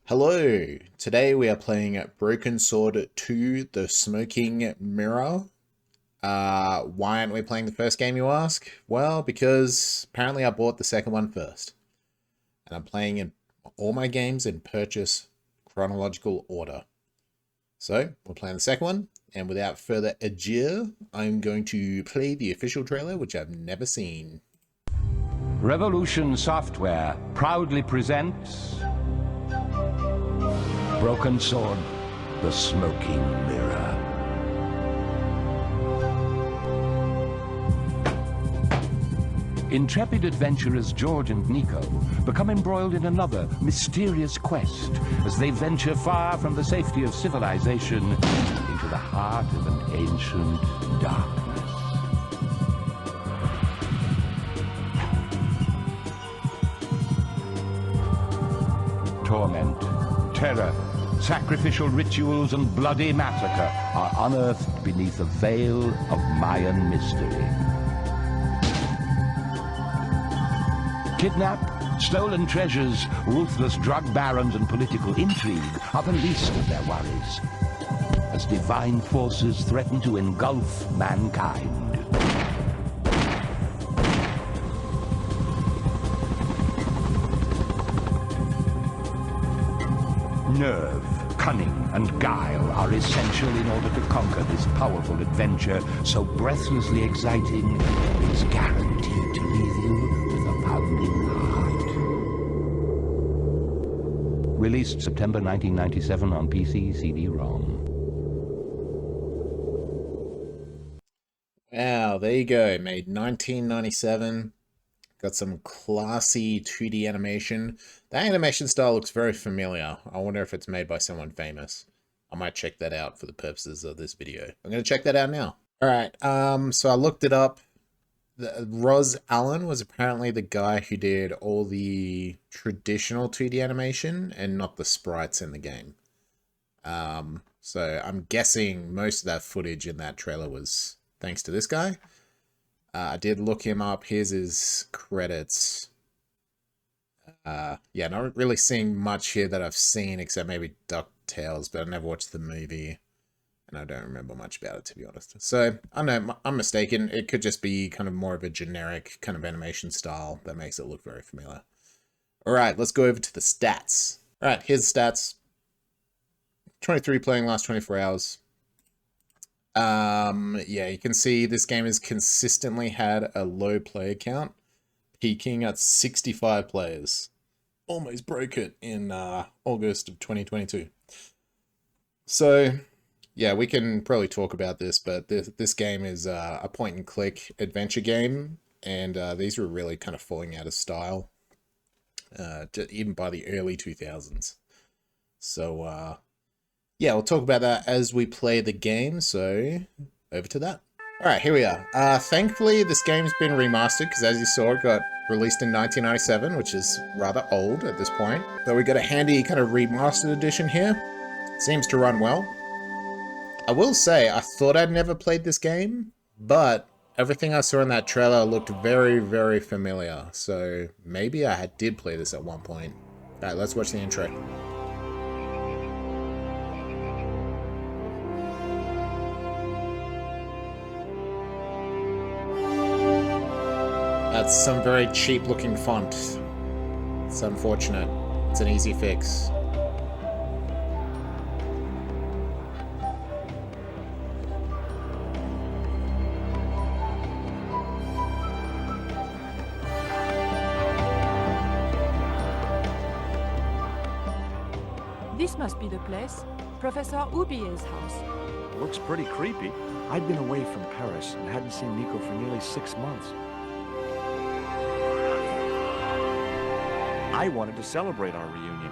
Hello, today we are playing Broken Sword 2, The Smoking Mirror. Why aren't we playing the first game, you ask? Well, because apparently I bought the second one first. And I'm playing in all my games in purchase chronological order. So, we're playing the second one, and without further ado, I'm going to play the official trailer, which I've never seen. Revolution Software proudly presents Broken Sword, The Smoking Mirror. Intrepid adventurers George and Nico become embroiled in another mysterious quest as they venture far from the safety of civilization into the heart of an ancient darkness. Torment, terror, sacrificial rituals, and bloody massacre are unearthed beneath a veil of Mayan mystery. Kidnap, stolen treasures, ruthless drug barons, and political intrigue are the least of their worries, as divine forces threaten to engulf mankind. Nerve, cunning, and guile are essential in order to conquer this powerful adventure so breathlessly exciting it's guaranteed to leave you with a pounding heart. Released September 1997 on PC, CD-ROM. Wow, there you go, made 1997. Got some classy 2D animation. The animation style looks very familiar. I wonder if it's made by someone famous. I might check that out for the purposes of this video. I'm going to check that out now. Alright, so I looked it up. Roz Allen was apparently the guy who did all the traditional 2D animation and not the sprites in the game. So I'm guessing most of that footage in that trailer was thanks to this guy. I did look him up. Here's his credits. Yeah, not really seeing much here that I've seen except maybe DuckTales, but I never watched the movie. And I don't remember much about it, to be honest. So, I know, I'm mistaken. It could just be kind of more of a generic kind of animation style that makes it look very familiar. Alright, let's go over to the stats. Alright, here's the stats. 23 playing last 24 hours. Yeah, you can see this game has consistently had a low player count, peaking at 65 players. Almost broke it in August of 2022. So, yeah, we can probably talk about this, but this game is a point-and-click adventure game, and these were really kind of falling out of style, even by the early 2000s. So, yeah, we'll talk about that as we play the game, so over to that. Alright, here we are. Thankfully, this game's been remastered, because as you saw, it got released in 1997, which is rather old at this point. But we got a handy kind of remastered edition here. It seems to run well. I will say, I thought I'd never played this game, but everything I saw in that trailer looked very, very familiar. So maybe I did play this at one point. Alright, let's watch the intro. That's some very cheap looking font. It's unfortunate. It's an easy fix. This must be the place. Professor Ubier's house. Looks pretty creepy. I'd been away from Paris and hadn't seen Nico for nearly 6 months. I wanted to celebrate our reunion,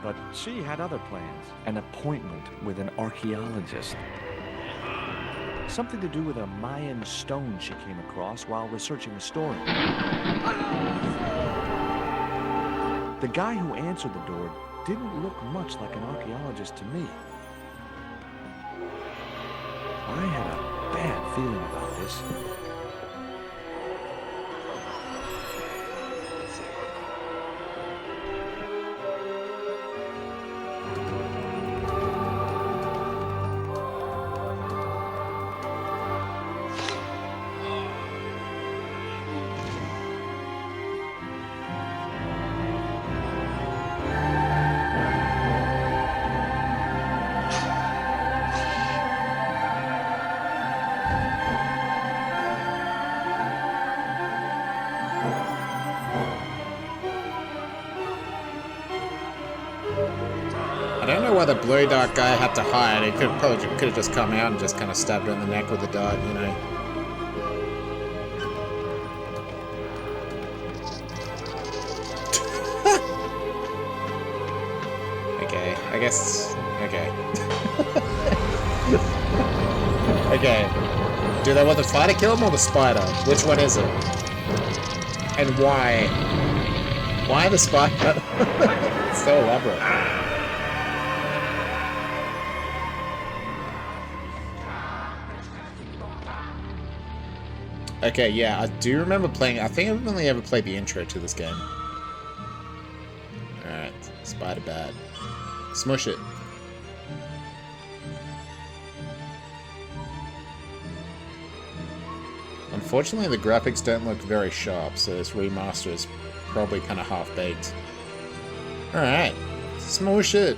but she had other plans. An appointment with an archaeologist. Something to do with a Mayan stone she came across while researching a story. The guy who answered the door didn't look much like an archaeologist to me. I had a bad feeling about this. don't know why the blue dart guy had to hide. He probably could have just come out and just kind of stabbed her in the neck with the dart, you know. Okay, I guess. Okay. Okay. Do they want the fighter kill him or the spider? Which one is it? And why? Why the spider? It's so elaborate. Okay, yeah, I do remember playing. I think I've only ever played the intro to this game. Alright, spider bad. Smush it. Unfortunately, the graphics don't look very sharp, so this remaster is probably kind of half-baked. Alright, smush it.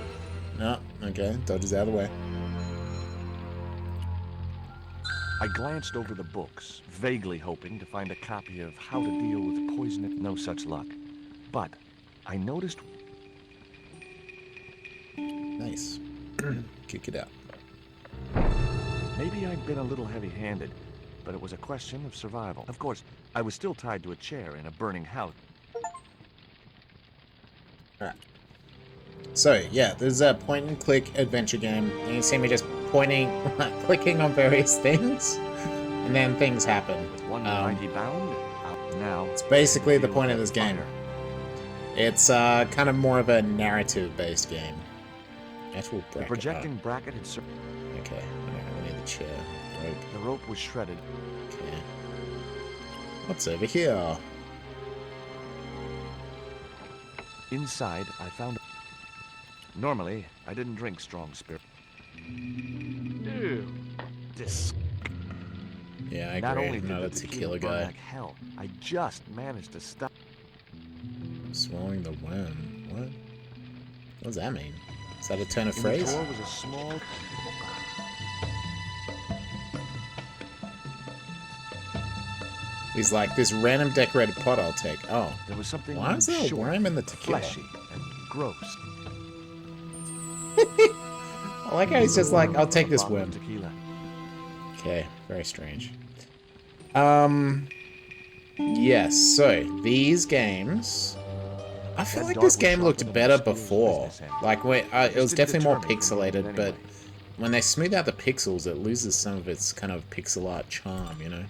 No, okay, dodges out of the way. I glanced over the books, vaguely hoping to find a copy of How to Deal with Poison. No such luck. But I noticed... Nice. Kick it out. Maybe I'd been a little heavy-handed, but it was a question of survival. Of course, I was still tied to a chair in a burning house. Alright. So, yeah, there's a point-and-click adventure game, and you see me just pointing, clicking on various things, and then things happen. With one mighty bound, out now. It's basically the point of this game. It's kind of more of a narrative-based game. Actual bracket. The projecting bracket had served. Okay, we need the chair. Rope. The rope was shredded. Okay. What's over here? Inside, I found... Normally, I didn't drink strong spirit. Ew. Yeah, I agree. Not only I'm did not the a tequila burn guy. like hell, I just managed to stop. Swallowing the worm. What? What does that mean? Is that a turn of In phrase? the drawer was a small... He's like, this random decorated pot I'll take. Oh. There was something Why is there a short, worm in the tequila? fleshy, and gross. I like how he's just like, I'll take this Bottle worm. of tequila. Okay, very strange. Yes, so, these games... I feel like this game looked better before. Like, wait, it was definitely more pixelated, but when they smooth out the pixels, it loses some of its kind of pixel art charm, you know?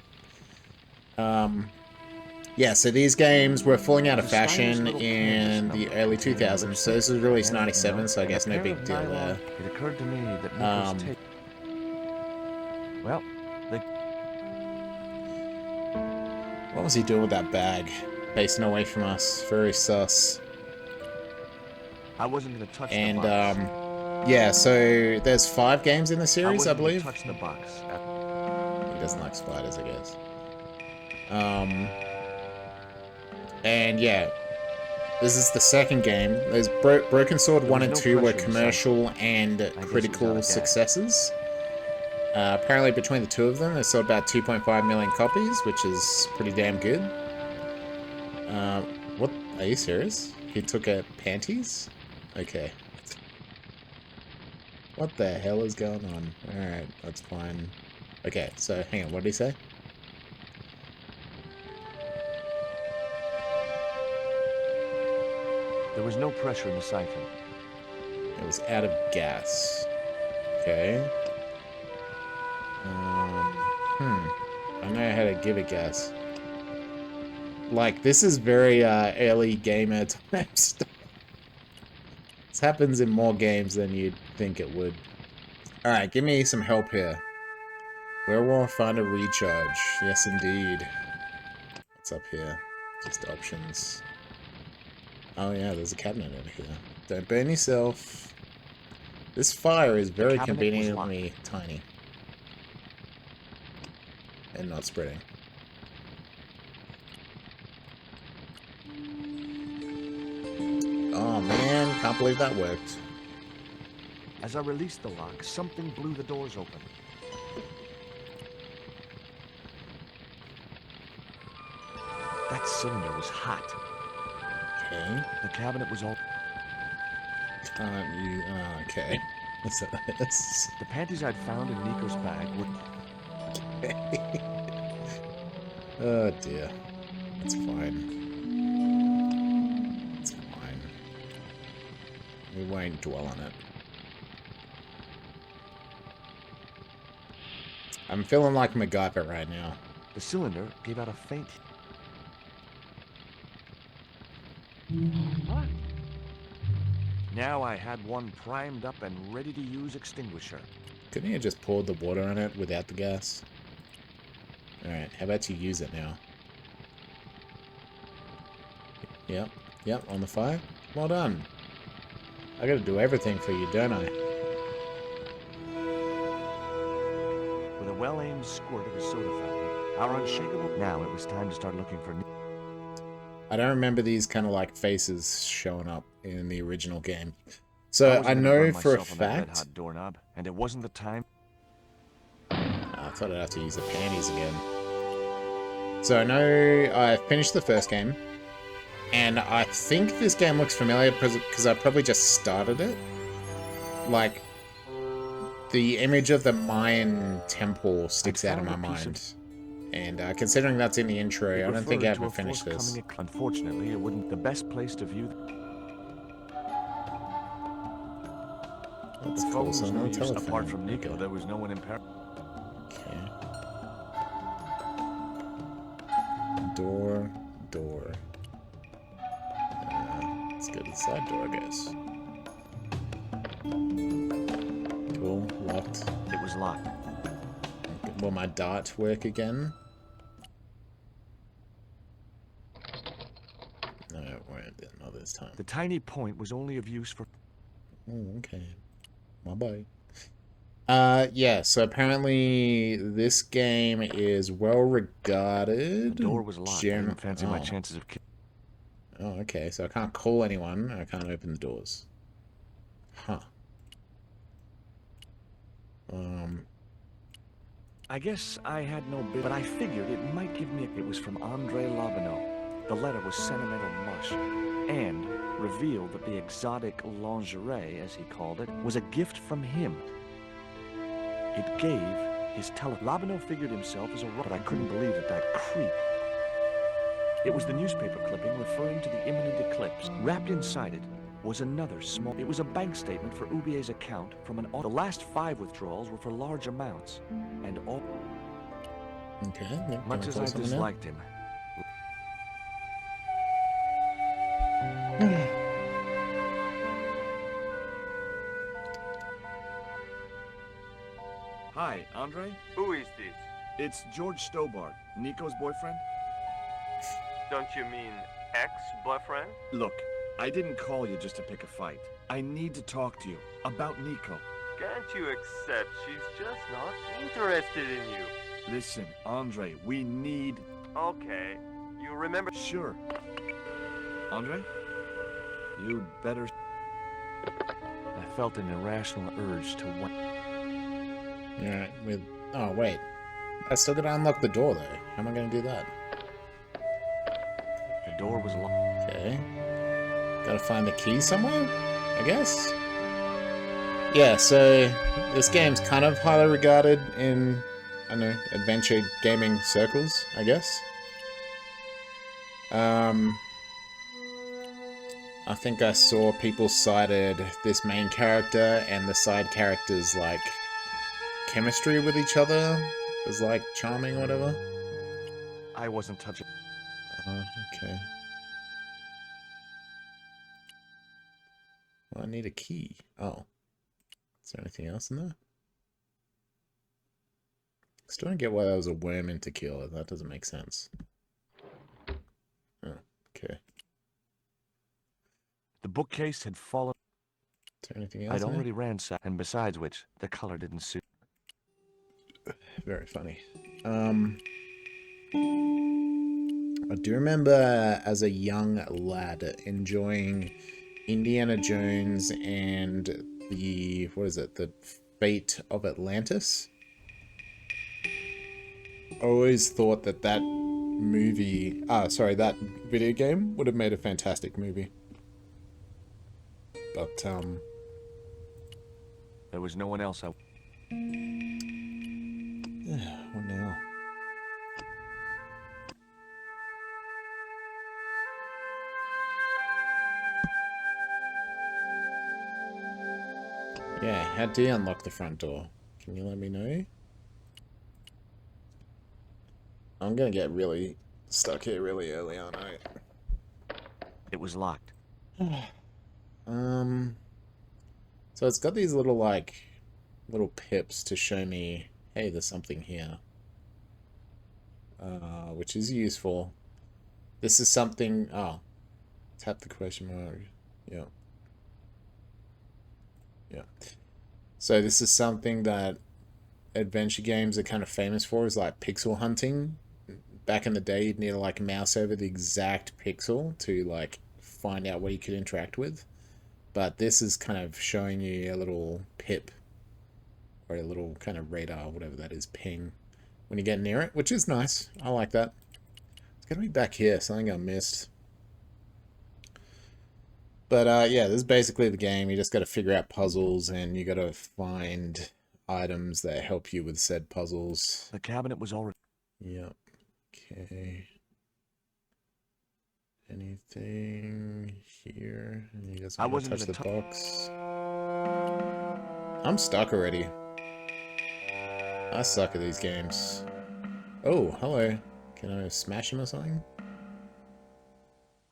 Yeah, so these games were falling out of fashion in the early 2000s, so this was released 97, so I guess no big deal there. It occurred to me that Nick was well, what was he doing with that bag? Facing away from us. Very sus. I wasn't going to touch And, the box. yeah, so there's 5 games in the series, I believe. Touch the box. He doesn't like spiders, I guess. And yeah, this is the second game. There's Broken Sword 1 and 2 were commercial and critical successes. Apparently between the two of them, they sold about 2.5 million copies, which is pretty damn good. What? Are you serious? He took a panties? Okay. What the hell is going on? Alright, that's fine. Okay, so hang on, what did he say? There was no pressure in the siphon. It was out of gas. Okay. I know how to give it gas. Like, this is very early gamer type stuff. This happens in more games than you'd think it would. Alright, give me some help here. Where will I find a recharge? Yes, indeed. What's up here? Just options. Oh yeah, there's a cabinet over here. Don't burn yourself. This fire is very conveniently tiny. And not spreading. Oh man, can't believe that worked. As I released the lock, something blew the doors open. That cylinder was hot. Okay. The cabinet was all... Can't you? Oh, okay. What's this? The panties I'd found in Nico's bag were... Oh dear. It's fine. It's fine. We won't dwell on it. I'm feeling like MacGyver right now. The cylinder gave out a faint... What? Now I had one primed up and ready to use extinguisher. Couldn't you have just poured the water on it without the gas? Alright, how about you use it now? Yep, yep, on the fire. Well done. I gotta do everything for you, don't I? With a well-aimed squirt of his soda fountain, our unshakable... Now it was time to start looking for... I don't remember these kind of like faces showing up in the original game. So I know for a fact... Doorknob, and it wasn't the time... I thought I'd have to use the panties again. So I know I finished the first game, and I think this game looks familiar because I probably just started it. Like, the image of the Mayan temple sticks out of my mind. And considering that's in the intro, I don't think I ever finished this. Unfortunately, it wouldn't the best place to view... That's the cool. phone So was no no use. telephone. Apart from Nico, Okay. there was no one in Paris. Okay. Door. Let's go to the side door, I guess. Cool. Locked. It was locked. Okay. Will my dart work again? No, it won't. Not this time. The tiny point was only of use for... Oh, okay. Bye-bye. Yeah, so apparently this game is well regarded. The door was locked. I didn't fancy my Oh. chances of... Oh, okay. So I can't call anyone. I can't open the doors. Huh. I guess I had no bit, but I figured it might give me... It was from Andre Lobineau. The letter was sentimental mush, and revealed that the exotic lingerie, as he called it, was a gift from him. It gave his Lobineau figured himself as a rock, but I couldn't believe that creep. It was the newspaper clipping referring to the imminent eclipse. Wrapped inside it was another small... It was a bank statement for Ubier's account from an... The last 5 withdrawals were for large amounts, and all... Okay. Yeah, Much as I disliked him, Hi, Andre? Who is this? It's George Stobbart, Nico's boyfriend. Don't you mean ex-boyfriend? Look, I didn't call you just to pick a fight. I need to talk to you about Nico. Can't you accept she's just not interested in you? Listen, Andre, we need... Okay, you remember... Sure. Andre? You'd better... I felt an irrational urge to want... Alright, with... Oh, wait. I still gotta unlock the door, though. How am I gonna do that? The door was locked. Okay. Gotta find the key somewhere, I guess? Yeah, so... This game's kind of highly regarded in, I don't know, adventure gaming circles, I guess. I think I saw people cited this main character and the side characters, like, chemistry with each other as, like, charming or whatever. I wasn't touching... Okay. Well, I need a key. Oh. Is there anything else in there? Still don't get why that was a worm in tequila. That doesn't make sense. Oh, okay. The bookcase had fallen... Is there anything else I'd in there? already ransacked, and besides which, the color didn't suit. Very funny. I do remember as a young lad enjoying Indiana Jones and the, what is it, the Fate of Atlantis. I always thought that that movie, that video game would have made a fantastic movie. But There was no one else. what now? Yeah, how do you unlock the front door? Can you let me know? I'm gonna get really stuck here really early, aren't I? It was locked. So it's got these little, like, little pips to show me, hey, there's something here. Which is useful. This is something, oh, tap the question mark, yeah. Yeah. So this is something that adventure games are kind of famous for, is like pixel hunting. Back in the day, you'd need to like mouse over the exact pixel to like find out what you could interact with. But this is kind of showing you a little pip or a little kind of radar, whatever that is, ping when you get near it, which is nice. I like that. It's gonna be back here, something I missed. But yeah, this is basically the game. You just got to figure out puzzles, and you got to find items that help you with said puzzles. The cabinet was already... Yep. Okay. Anything here? And you guys I want wasn't to touch even the box? I'm stuck already. I suck at these games. Oh, hello. Can I smash him or something?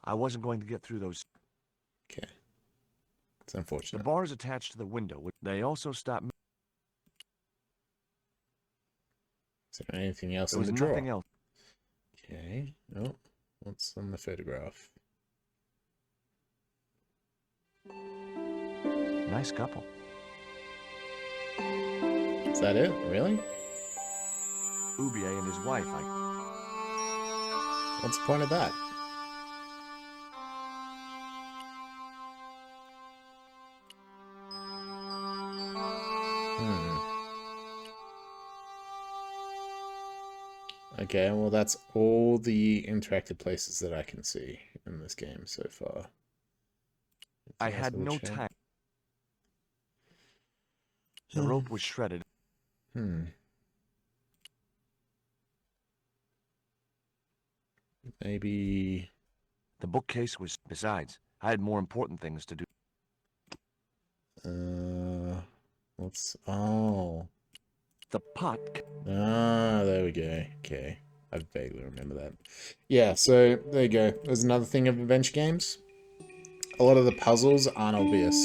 I wasn't going to get through those... Okay. It's The unfortunate. bars attached to the window. They also stopped... Is there anything else There in was the drawer? nothing else. Okay. Oh, what's on the photograph? Nice couple. Is that it? Really? Ubier and his wife. What's the point of that? Okay, well that's all the interactive places that I can see in this game so far. I Anything else had I would no check? time. The rope was shredded. Maybe... The bookcase was... Besides, I had more important things to do. What's... Oh... The pot... Ah, there we go. Okay. I vaguely remember that. Yeah, so there you go. There's another thing of adventure games. A lot of the puzzles aren't obvious.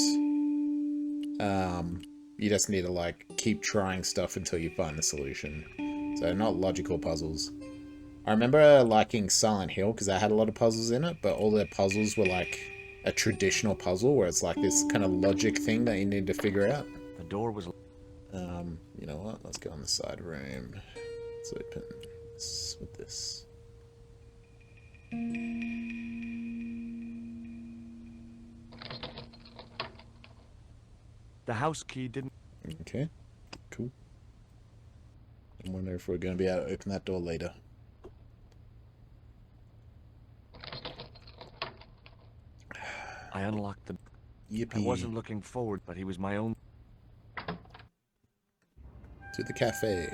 You just need to like keep trying stuff until you find the solution. So not logical puzzles. I remember liking Silent Hill because I had a lot of puzzles in it, but all their puzzles were like a traditional puzzle where it's like this kind of logic thing that you need to figure out. The door was... You know what? Let's go on the side room. Let's open this with this. The house key didn't... Okay, cool. I wonder if we're going to be able to open that door later. I unlocked the... Yippee. I wasn't looking forward, but he was my own... To the cafe.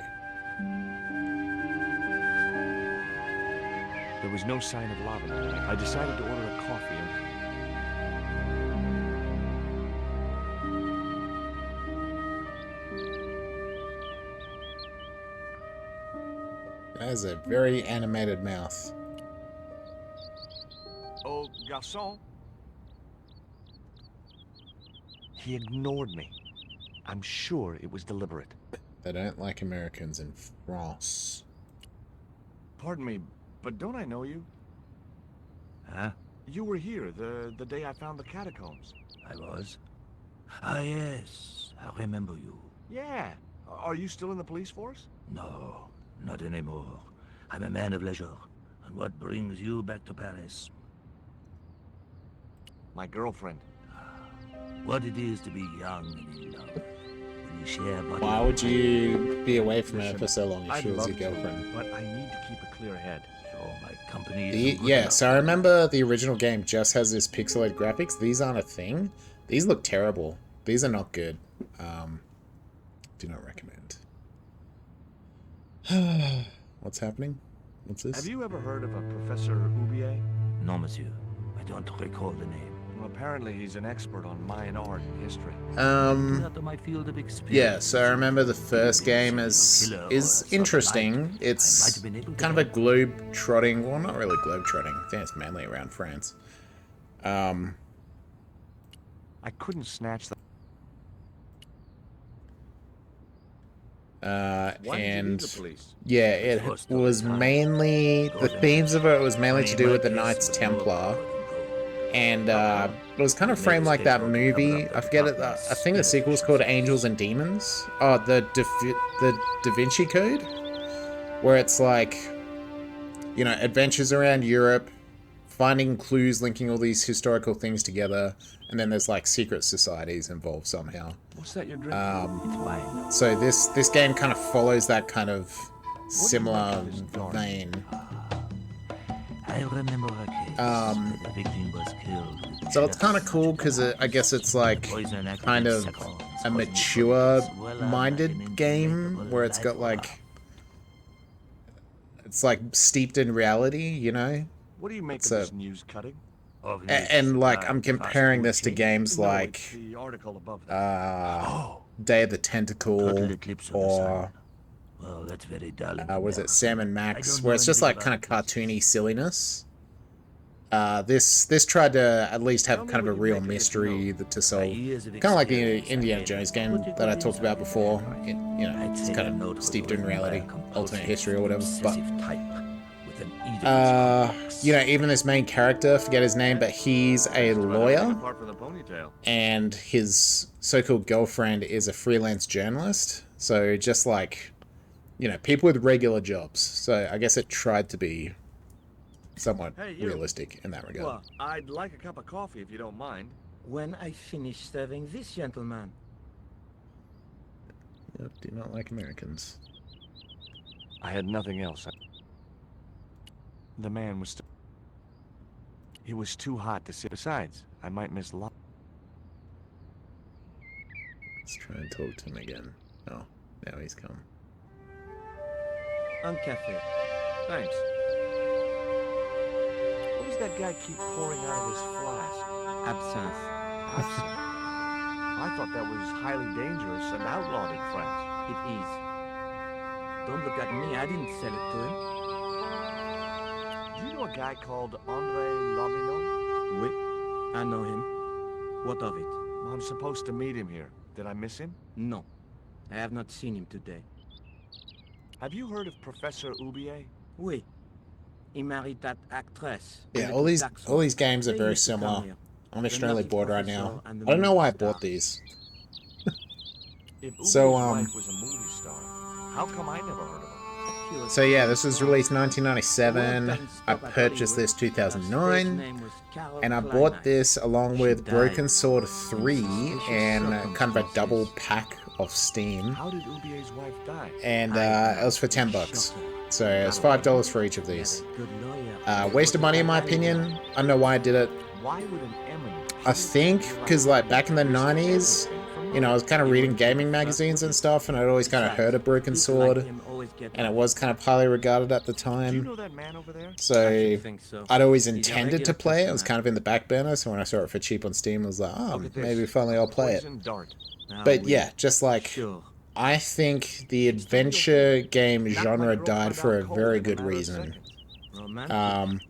There was no sign of lavender. I decided to order a coffee. That is a very animated mouth. Oh, garçon. He ignored me. I'm sure it was deliberate. They don't like Americans in France. Pardon me, but don't I know you? Huh? You were here the day I found the catacombs. I was? Ah, yes. I remember you. Yeah. Are you still in the police force? No, not anymore. I'm a man of leisure. And what brings you back to Paris? My girlfriend. What it is to be young and in love. When you share body... Why would you be away from her Listen, for so long if I'd she was love your girlfriend? to, but I need to keep a clear head. So my company is Yeah, so I remember the original game just has this pixelated graphics. These aren't a thing. These look terrible. These are not good. Do not recommend. What's happening? What's this? Have you ever heard of a Professor Oubier? No, monsieur. I don't recall the name. Well, apparently he's an expert on Mayan art and history. Not my field of experience. Yeah, so I remember the first game is interesting. It's kind of a globe-trotting, well, not really globe-trotting. I think it's mainly around France. I couldn't snatch the... And yeah, it was mainly, the themes of it was mainly to do with the Knights Templar. And it was kind of framed like that movie. I forget it. I think the sequel's called Angels and Demons. Oh, the Da Vinci Code, where it's like, you know, adventures around Europe, finding clues, linking all these historical things together, and then there's like secret societies involved somehow. What's that you're drinking? It's wine. So this game kind of follows that kind of similar vein. I remember a case where the victim was killed with So it's kind of cool because I guess it's like poison kind of a mature-minded game where it's got like, it's like steeped in reality, you know? What do you make of So- this news cutting? And like I'm comparing this to games like The article above that. Day of the Tentacle or Well, that's very dull. was it Sam and Max, where it's just like kind of cartoony silliness. This tried to at least have kind of a real mystery to solve, kind of like the Indiana Jones game that I talked about before. You know, it's kind of steeped in reality, alternate history or whatever. But you know, even this main character, forget his name, but he's a lawyer, Apart from the ponytail. and his so-called girlfriend is a freelance journalist. So just like, you know, people with regular jobs. So I guess it tried to be somewhat Hey, you. realistic in that regard. Well, I'd like a cup of coffee if you don't mind. When I finish serving this gentleman. Yep, do not like Americans. I had nothing else. The man was still... It was too hot to sit. Besides, I might miss lunch. Let's try and talk to him again. Oh, now he's come. Un café. Thanks. What does that guy keep pouring out of his flask? Absinthe. Absinthe. I thought that was highly dangerous and outlawed in France. It is. Don't look at me, I didn't sell it to him. Do you know a guy called Andre Lobineau? Oui, I know him. What of it? I'm supposed to meet him here. Did I miss him? No, I have not seen him today. Have you heard of Professor Oubier? Oui, he married that actress. Yeah, all these games are very similar. I'm extremely bored right now. I don't know why I bought these. If So, Ubier's wife was a movie star, how come I never heard of her? So yeah, this was released 1997. I purchased this 2009, and I bought this along with Broken Sword 3 and kind of a double pack of Steam, How did Ubier's wife die? and it was for $10. So it was $5 for each of these. Waste of money in my opinion. I don't know why I did it. Why would an eminent... I think because like back in the 90s, you know, I was kind of reading gaming magazines and stuff, and I'd always kind of heard of Broken Sword, and it was kind of highly regarded at the Do you time. know that man over there? So think so. I'd always intended to play it. It was kind of in the back burner, so when I saw it for cheap on Steam, I was like, oh, Look at this. maybe finally I'll play it. Poison dart. But yeah, just like, Sure. I think the adventure game genre died for a very good reason. Romantic.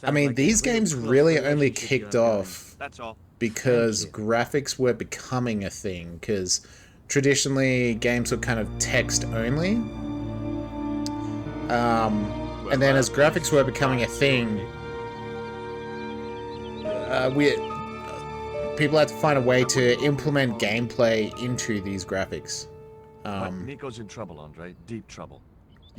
I mean, these games really only kicked off That's all. because graphics were becoming a thing, because traditionally games were kind of text only. And then as graphics were becoming a thing, people had to find a way to implement gameplay into these graphics. But Nico's in trouble, Andre. Deep trouble.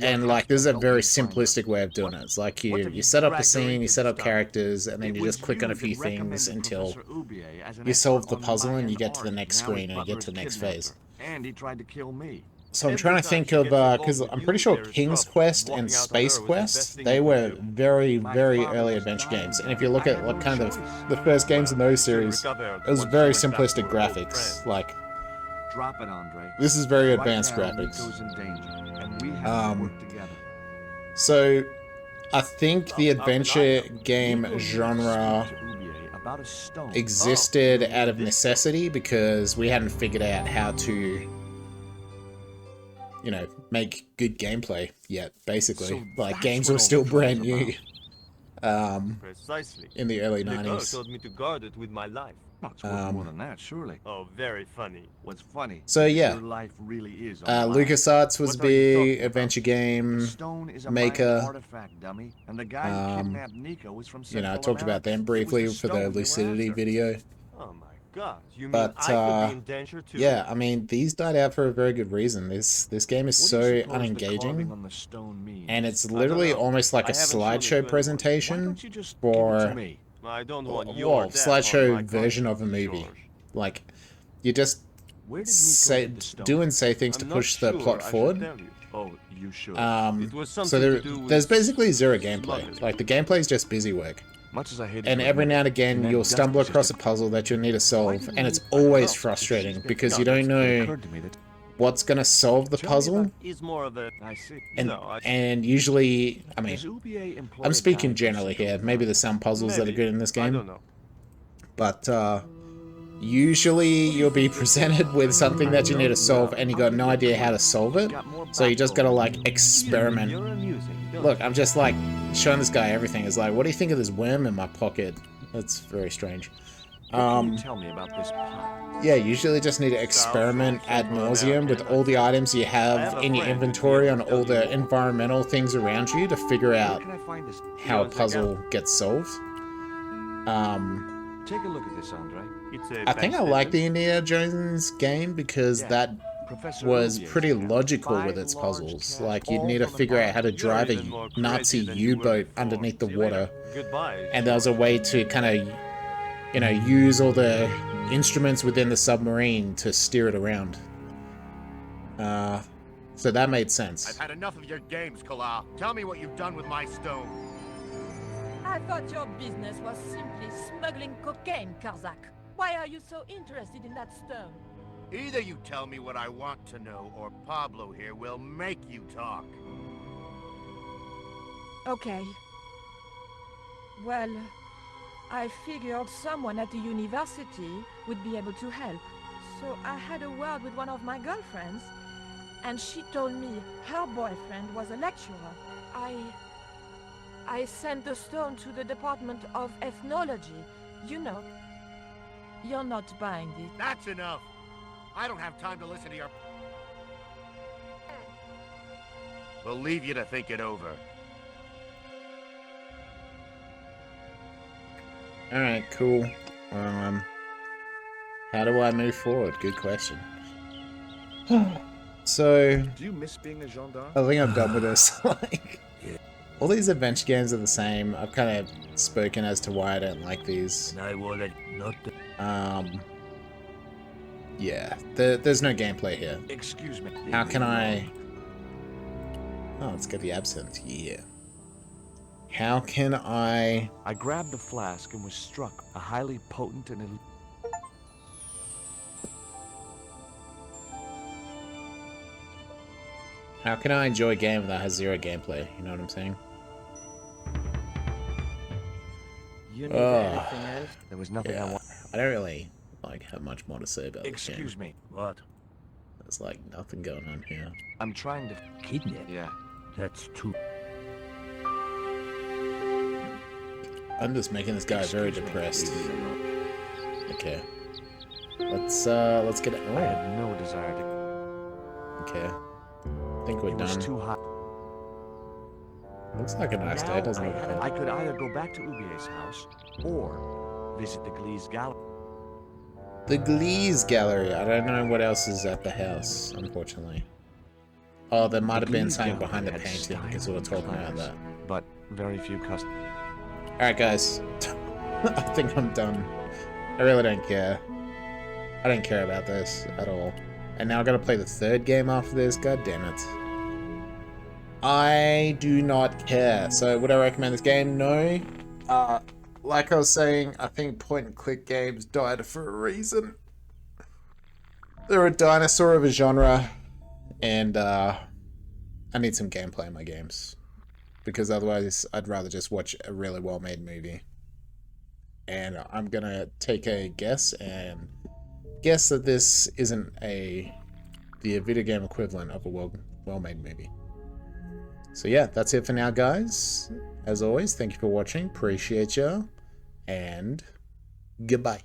And like, this is a very simplistic way of doing it. It's like you set up the scene, you set up characters, and then you just click on a few things until you solve the puzzle and you get to the next screen and you get to the next phase. And he tried to kill me. So I'm trying to think of, because I'm pretty sure King's Quest and Space Quest, they were very, very early adventure games. And if you look at like kind of the first games in those series, it was very simplistic graphics. Like, Drop it, Andre. this is very Right advanced now, graphics. Nico's in danger, and we have to work together. So I think the adventure game genre existed out of necessity because we hadn't figured out how to, you know, make good gameplay yet, basically. So like, that's games what were all still the brand trouble's new Precisely. in the early Nico 90s. told me to guard it with my life. Oh, it's worth more than that, surely. Oh, very funny. What's funny? So, yeah. Your life really is on the line. LucasArts was a What are you talking big about? adventure The game stone is a maker. Mayan artifact, dummy, and the guy who kidnapped Nico was from You know, I Central talked about America. them briefly It was for the the stone they were Lucidity after. video. Oh my god. You mean But, I could be in danger too? Yeah, I mean, these died out for a very good reason. This game is What do so you suppose the carving unengaging, on the stone means? and it's don't literally know. almost like I a haven't shown it to slideshow anyone. Why presentation don't you just give it to for, me? I don't want well, your death on slideshow my version of a conscience, movie. George. Like, you just Where did Nico say, get the stone? do and say things to I'm not push the sure plot I should forward. tell you. Oh, you should. It was So something to do with there's basically zero gameplay. smuggling. Like, the gameplay is just busy work. Much as I hate it And to every admit now and it, again, Ned you'll does stumble possess across a the- puzzle that you'll need to Why solve, didn't and it's you- always Oh, frustrating it's because just- you don't It know occurred to me that- what's gonna solve the Tell me puzzle. about- Is more of a. I see. And No, I- and usually, I mean, Does Ubier employ I'm a speaking guy who generally sees here. the Maybe there's some puzzles that are Maybe. good in this I game, don't know. but usually you'll be presented with something that you need to solve, and you got no idea how to solve it. So you just gotta like experiment. You're amusing. don't Look, you? I'm just like showing this guy everything. It's like, what do you think of this worm in my pocket? That's very strange. What can you tell me about this pot? Yeah, usually just need to experiment ad nauseum with all the items you have in your inventory on all the environmental things around you to figure Where out can I find this? how a puzzle gets solved. Take a look at this, Andre. It's a I think I bank like the statement. Indiana Jones game because Yeah. that Professor was Ubier's pretty got logical 5 with its large puzzles. cats, Like, you'd all need to from the figure out how to bottom. drive You're even more a Nazi crazy than you were U-boat before. underneath the See you later. water. Goodbye. And there was a way to kind of, you know, use all the instruments within the submarine to steer it around. So that made sense. I've had enough of your games, Kala. Tell me what you've done with my stone. I thought your business was simply smuggling cocaine, Karzak. Why are you so interested in that stone? Either you tell me what I want to know, or Pablo here will make you talk. Okay. Well, I figured someone at the university would be able to help. So I had a word with one of my girlfriends, and she told me her boyfriend was a lecturer. I sent the stone to the Department of Ethnology. You know. You're not buying it. That's enough. I don't have time to listen to your... We'll leave you to think it over. Alright, cool. How do I move forward? Good question. So, Do you miss being a gendarme? I think I'm done with this. Like, all these adventure games are the same. I've kind of spoken as to why I don't like these. And I will not... Yeah, there's no gameplay here. Excuse me. How can I... Oh, let's get the absinthe. Yeah. How can I... I grabbed the flask and was struck. A highly potent and... How can I enjoy a game that has zero gameplay? You know what I'm saying? You need Ugh. anything else? There was nothing I Yeah. wanted. I don't really, like, have much more to say about this game. Excuse me. What? There's, like, nothing going on here. I'm trying to... Kidnap? Yeah. That's too... I'm just making this guy very Excuse me. depressed. Leave it alone. Okay. Let's get it... I Oh, had no desire to... okay. I think we're It was done. too hot. Looks like a nice day, doesn't it? I could either go back to Ubier's house or visit the Glee's gallery. The Glee's Gallery. I don't know what else is at the house, unfortunately. Oh, there might have been Glee's something gallery behind the had painting, style because we were and talking about class, that. But very few customers. Alright, guys. I think I'm done. I really don't care. I don't care about this at all. And now I gotta play the third game after this. God damn it. I do not care. So would I recommend this game? No. Like I was saying, I think point and click games died for a reason. They're a dinosaur of a genre, and I need some gameplay in my games. Because otherwise, I'd rather just watch a really well-made movie. And I'm gonna take a guess and guess that this isn't the video game equivalent of a well-made movie. So yeah, that's it for now, guys. As always, thank you for watching. Appreciate you. And goodbye.